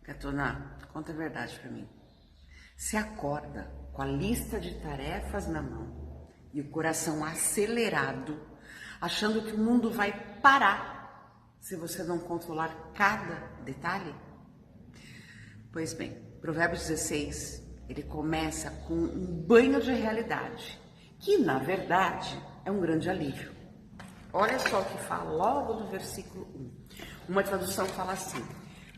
Gatona, conta a verdade pra mim. Você acorda com a lista de tarefas na mão e o coração acelerado, achando que o mundo vai parar se você não controlar cada detalhe? Pois bem, Provérbios 16, ele começa com um banho de realidade, que na verdade é um grande alívio. Olha só o que fala logo no versículo 1. Uma tradução fala assim: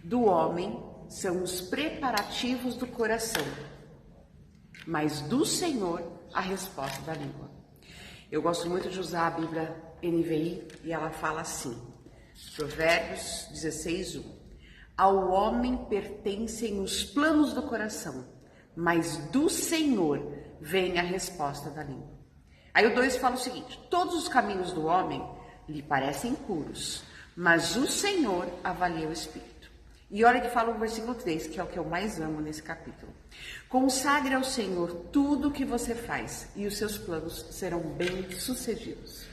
do homem são os preparativos do coração, mas do Senhor a resposta da língua. Eu gosto muito de usar a Bíblia NVI e ela fala assim, Provérbios 16, 1. Ao homem pertencem os planos do coração, mas do Senhor vem a resposta da língua. Aí o 2 fala o seguinte: todos os caminhos do homem lhe parecem puros, mas o Senhor avalia o espírito. E olha que fala o versículo 3, que é o que eu mais amo nesse capítulo. Consagre ao Senhor tudo o que você faz, e os seus planos serão bem-sucedidos.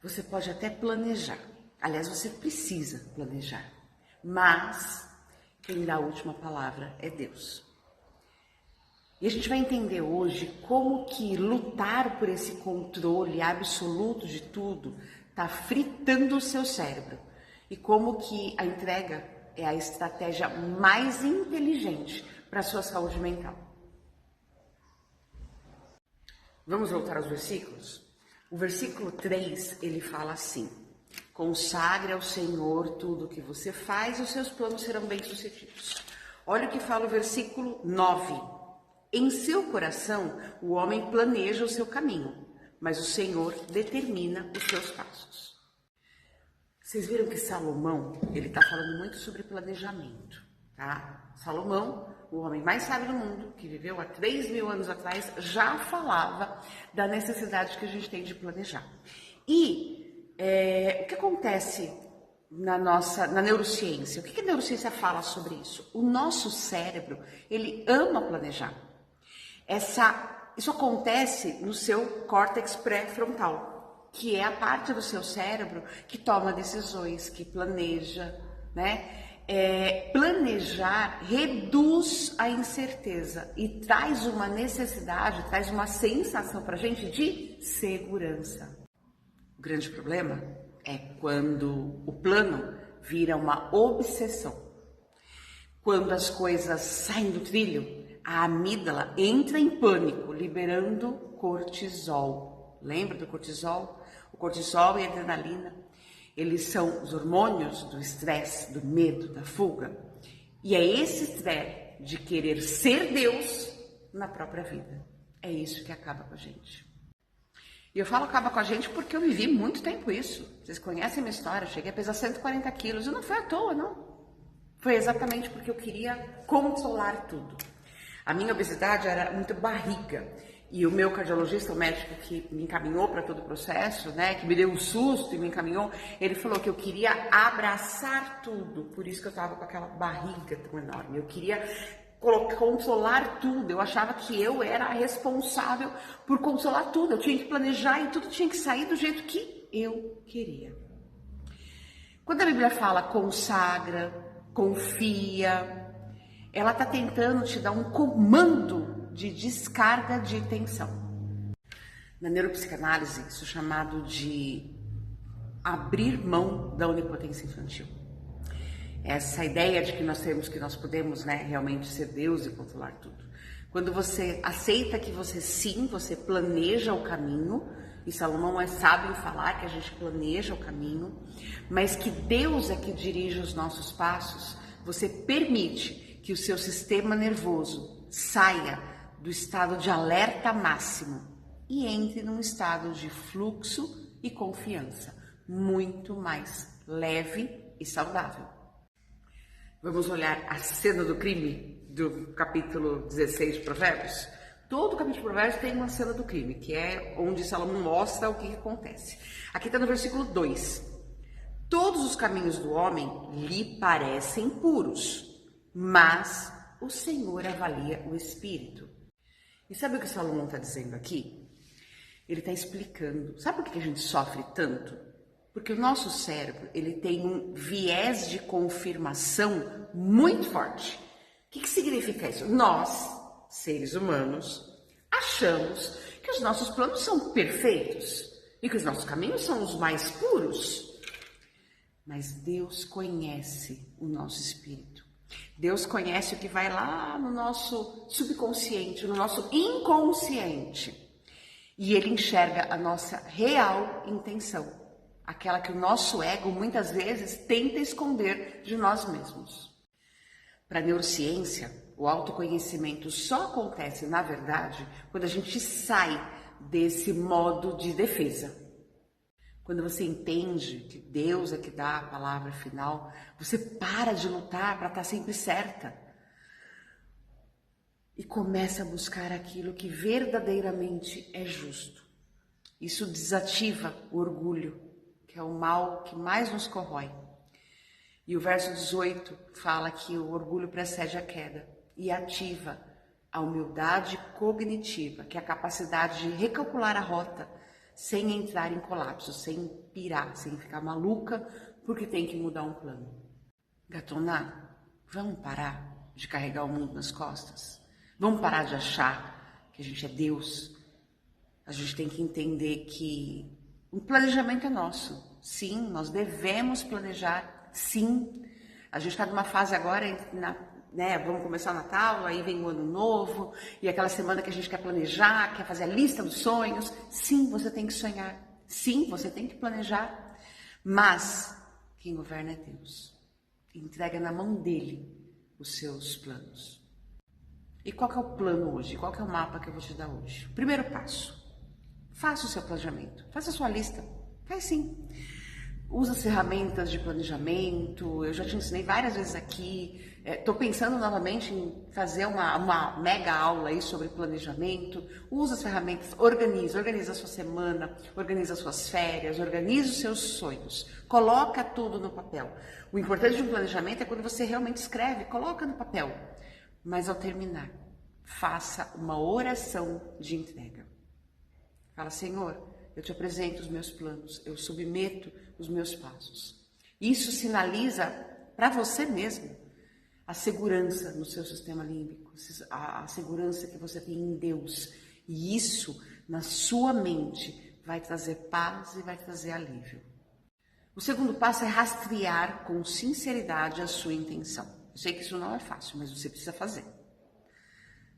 Você pode até planejar, aliás, você precisa planejar, mas quem dá a última palavra é Deus. E a gente vai entender hoje como que lutar por esse controle absoluto de tudo está fritando o seu cérebro. E como que a entrega é a estratégia mais inteligente para a sua saúde mental. Vamos voltar aos versículos? O versículo 3, ele fala assim: consagre ao Senhor tudo o que você faz e os seus planos serão bem-sucedidos. Olha o que fala o versículo 9. Em seu coração, o homem planeja o seu caminho, mas o Senhor determina os seus passos. Vocês viram que Salomão, ele está falando muito sobre planejamento, tá? Salomão, o homem mais sábio do mundo, que viveu há 3.000 anos atrás, já falava da necessidade que a gente tem de planejar. E o que acontece na neurociência? O que a neurociência fala sobre isso? O nosso cérebro, ele ama planejar. Isso acontece no seu córtex pré-frontal, que é a parte do seu cérebro que toma decisões, que planeja, né? Planejar reduz a incerteza e traz uma necessidade, traz uma sensação para a gente de segurança. O grande problema é quando o plano vira uma obsessão. Quando as coisas saem do trilho, a amígdala entra em pânico, liberando cortisol. Lembra do cortisol? O cortisol e a adrenalina, eles são os hormônios do estresse, do medo, da fuga. E é esse estresse de querer ser Deus na própria vida. É isso que acaba com a gente. E eu falo acaba com a gente porque eu vivi muito tempo isso. Vocês conhecem a minha história, eu cheguei a pesar 140 quilos e não foi à toa, não. Foi exatamente porque eu queria controlar tudo. A minha obesidade era muito barriga. E o meu cardiologista, o médico que me encaminhou para todo o processo, né, que me deu um susto e me encaminhou, ele falou que eu queria abraçar tudo. Por isso que eu estava com aquela barriga tão enorme. Eu queria controlar tudo. Eu achava que eu era a responsável por controlar tudo. Eu tinha que planejar e tudo tinha que sair do jeito que eu queria. Quando a Bíblia fala consagra, confia, ela está tentando te dar um comando de descarga de tensão. Na neuropsicanálise, isso é chamado de abrir mão da onipotência infantil. Essa ideia de que nós podemos, né, realmente ser Deus e controlar tudo. Quando você aceita que você planeja o caminho, e Salomão é sábio em falar que a gente planeja o caminho, mas que Deus é que dirige os nossos passos, você permite que o seu sistema nervoso saia do estado de alerta máximo e entre num estado de fluxo e confiança, muito mais leve e saudável. Vamos olhar a cena do crime do capítulo 16 de Provérbios? Todo capítulo de Provérbios tem uma cena do crime, que é onde Salomão mostra o que acontece. Aqui está no versículo 2. Todos os caminhos do homem lhe parecem puros, mas o Senhor avalia o espírito. E sabe o que Salomão está dizendo aqui? Ele está explicando. Sabe por que a gente sofre tanto? Porque o nosso cérebro, ele tem um viés de confirmação muito forte. O que significa isso? Nós, seres humanos, achamos que os nossos planos são perfeitos e que os nossos caminhos são os mais puros. Mas Deus conhece o nosso espírito. Deus conhece o que vai lá no nosso subconsciente, no nosso inconsciente. E Ele enxerga a nossa real intenção. Aquela que o nosso ego, muitas vezes, tenta esconder de nós mesmos. Para a neurociência, o autoconhecimento só acontece, na verdade, quando a gente sai desse modo de defesa. Quando você entende que Deus é que dá a palavra final, você para de lutar para estar sempre certa. E começa a buscar aquilo que verdadeiramente é justo. Isso desativa o orgulho, que é o mal que mais nos corrói. E o verso 18 fala que o orgulho precede a queda e ativa a humildade cognitiva, que é a capacidade de recalcular a rota sem entrar em colapso, sem pirar, sem ficar maluca porque tem que mudar um plano. Gatona, vamos parar de carregar o mundo nas costas? Vamos parar de achar que a gente é Deus? A gente tem que entender que o planejamento é nosso. Sim, nós devemos planejar. Sim, a gente está numa fase agora, vamos começar o Natal, aí vem o Ano Novo, e aquela semana que a gente quer planejar, quer fazer a lista dos sonhos. Sim, você tem que sonhar. Sim, você tem que planejar. Mas quem governa é Deus. Entrega na mão dele os seus planos. E qual que é o plano hoje? Qual que é o mapa que eu vou te dar hoje? Primeiro passo. Faça o seu planejamento. Faça a sua lista. Faz sim. Usa as ferramentas de planejamento. Eu já te ensinei várias vezes aqui. Estou pensando novamente em fazer uma mega aula aí sobre planejamento. Usa as ferramentas, organiza a sua semana, organiza as suas férias, organiza os seus sonhos. Coloca tudo no papel. O importante de um planejamento é quando você realmente escreve, coloca no papel. Mas ao terminar, faça uma oração de entrega. Fala, Senhor, eu te apresento os meus planos, eu submeto os meus passos. Isso sinaliza para você mesmo a segurança no seu sistema límbico, a segurança que você tem em Deus. E isso, na sua mente, vai trazer paz e vai trazer alívio. O segundo passo é rastrear com sinceridade a sua intenção. Eu sei que isso não é fácil, mas você precisa fazer.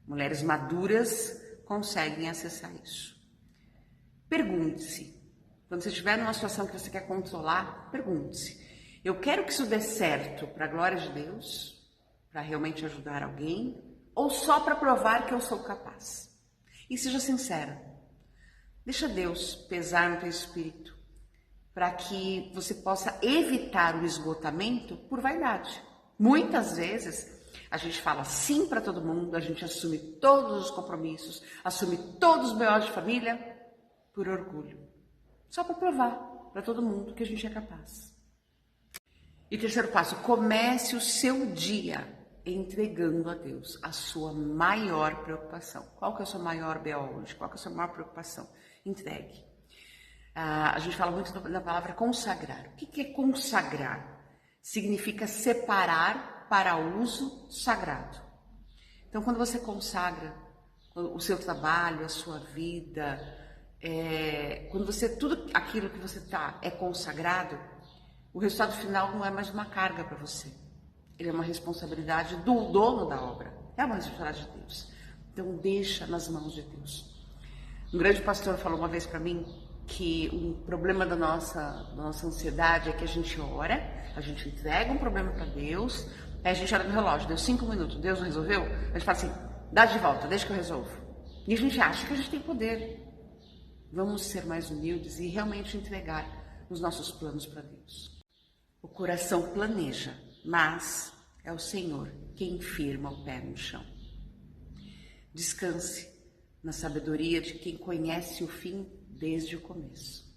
Mulheres maduras conseguem acessar isso. Pergunte-se. Quando você estiver numa situação que você quer controlar, pergunte-se. Eu quero que isso dê certo para a glória de Deus, para realmente ajudar alguém, ou só para provar que eu sou capaz? E seja sincera. Deixa Deus pesar no teu espírito, para que você possa evitar o esgotamento por vaidade. Muitas vezes a gente fala sim para todo mundo, a gente assume todos os compromissos, assume todos os B.O. de família por orgulho. Só para provar para todo mundo que a gente é capaz. E terceiro passo, comece o seu dia entregando a Deus a sua maior preocupação. Qual que é a sua maior B.O. hoje? Qual que é a sua maior preocupação? Entregue. A gente fala muito da palavra consagrar. O que é consagrar? Significa separar para uso sagrado. Então, quando você consagra o seu trabalho, a sua vida, quando tudo aquilo que você é consagrado, o resultado final não é mais uma carga para você. Ele é uma responsabilidade do dono da obra. É uma responsabilidade de Deus. Então, deixa nas mãos de Deus. Um grande pastor falou uma vez para mim que o problema da nossa ansiedade é que a gente ora, a gente entrega um problema para Deus, aí a gente olha no relógio, deu 5 minutos, Deus não resolveu? A gente fala assim, dá de volta, deixa que eu resolvo. E a gente acha que a gente tem poder. Vamos ser mais humildes e realmente entregar os nossos planos para Deus. O coração planeja, mas é o Senhor quem firma o pé no chão. Descanse na sabedoria de quem conhece o fim desde o começo.